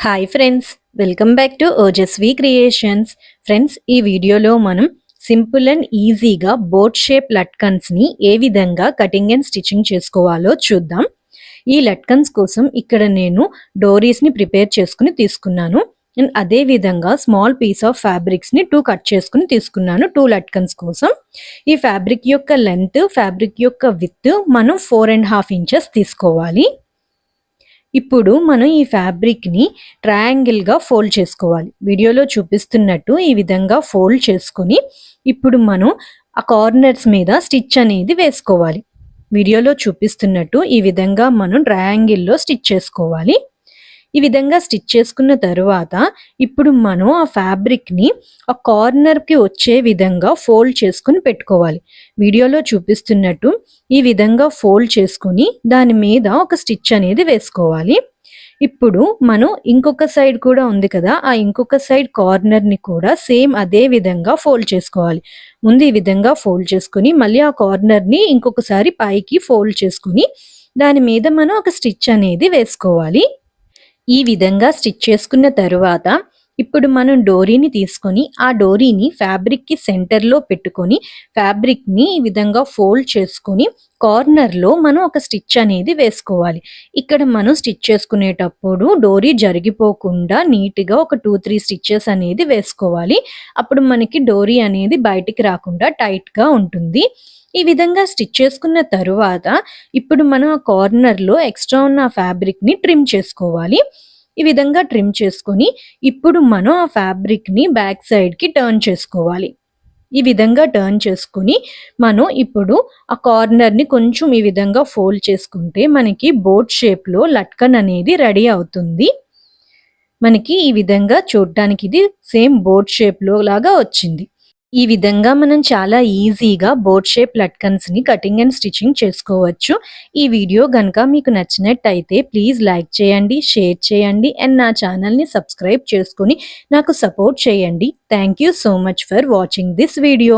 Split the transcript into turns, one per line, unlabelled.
Hi friends, welcome back to Ojaswi creations. Friends, ఈ వీడియోలో మనం సింపుల్ అండ్ ఈజీగా బోట్ షేప్ లట్కన్స్ని ఏ విధంగా కటింగ్ అండ్ స్టిచ్చింగ్ చేసుకోవాలో చూద్దాం. ఈ లట్కన్స్ కోసం ఇక్కడ నేను డోరీస్ని ప్రిపేర్ చేసుకుని తీసుకున్నాను. అండ్ అదే విధంగా స్మాల్ పీస్ ఆఫ్ ఫ్యాబ్రిక్స్ని 2 కట్ చేసుకుని తీసుకున్నాను 2 లట్కన్స్ కోసం. ఈ ఫ్యాబ్రిక్ యొక్క లెంత్, ఫ్యాబ్రిక్ యొక్క విడ్త్ మనం 4.5 ఇంచెస్ తీసుకోవాలి. ఇప్పుడు మనం ఈ ఫ్యాబ్రిక్ని ట్రయాంగిల్గా ఫోల్డ్ చేసుకోవాలి. వీడియోలో చూపిస్తున్నట్టు ఈ విధంగా ఫోల్డ్ చేసుకుని ఇప్పుడు మనం ఆ కార్నర్స్ మీద స్టిచ్ అనేది వేసుకోవాలి. వీడియోలో చూపిస్తున్నట్టు ఈ విధంగా మనం ట్రయాంగిల్లో స్టిచ్ చేసుకోవాలి. ఈ విధంగా స్టిచ్ చేసుకున్న తరువాత ఇప్పుడు మనం ఆ ఫ్యాబ్రిక్ని ఆ కార్నర్కి వచ్చే విధంగా ఫోల్డ్ చేసుకుని పెట్టుకోవాలి. వీడియోలో చూపిస్తున్నట్టు ఈ విధంగా ఫోల్డ్ చేసుకుని దాని మీద ఒక స్టిచ్ అనేది వేసుకోవాలి. ఇప్పుడు మనం ఇంకొక సైడ్ కూడా ఉంది కదా, ఆ ఇంకొక సైడ్ కార్నర్ని కూడా సేమ్ అదే విధంగా ఫోల్డ్ చేసుకోవాలి. ముందు ఈ విధంగా ఫోల్డ్ చేసుకుని మళ్ళీ ఆ కార్నర్ని ఇంకొకసారి పైకి ఫోల్డ్ చేసుకుని దాని మీద మనం ఒక స్టిచ్ అనేది వేసుకోవాలి. ఈ విధంగా స్టిచ్ చేసుకున్న తరువాత ఇప్పుడు మనం డోరీని తీసుకొని ఆ డోరీని ఫ్యాబ్రిక్కి సెంటర్లో పెట్టుకొని ఫ్యాబ్రిక్ని ఈ విధంగా ఫోల్డ్ చేసుకొని కార్నర్లో మనం ఒక స్టిచ్ అనేది వేసుకోవాలి. ఇక్కడ మనం స్టిచ్ చేసుకునేటప్పుడు డోరీ జరిగిపోకుండా నీట్గా ఒక 2-3 స్టిచ్చెస్ అనేది వేసుకోవాలి. అప్పుడు మనకి డోరీ అనేది బయటికి రాకుండా టైట్గా ఉంటుంది. ఈ విధంగా స్టిచ్ చేసుకున్న తరువాత ఇప్పుడు మనం ఆ కార్నర్లో ఎక్స్ట్రా ఉన్న ఫ్యాబ్రిక్ని ట్రిమ్ చేసుకోవాలి. ఈ విధంగా ట్రిమ్ చేసుకొని ఇప్పుడు మనం ఆ ఫ్యాబ్రిక్ని బ్యాక్ సైడ్కి టర్న్ చేసుకోవాలి. ఈ విధంగా టర్న్ చేసుకుని మనం ఇప్పుడు ఆ కార్నర్ని కొంచెం ఈ విధంగా ఫోల్డ్ చేసుకుంటే మనకి బోట్ షేప్లో లట్కన్ అనేది రెడీ అవుతుంది. మనకి ఈ విధంగా చూడటానికి ఇది సేమ్ బోట్ షేప్లో లాగా వచ్చింది. ఈ విధంగా మనం చాలా ఈజీగా బోట్ షేప్ లట్కన్స్ని కటింగ్ అండ్ స్టిచ్చింగ్ చేసుకోవచ్చు. ఈ వీడియో కనుక మీకు నచ్చినట్టయితే ప్లీజ్ లైక్ చేయండి, షేర్ చేయండి అండ్ నా ఛానల్ని సబ్స్క్రైబ్ చేసుకొని నాకు సపోర్ట్ చేయండి. Thank you so much for watching this video.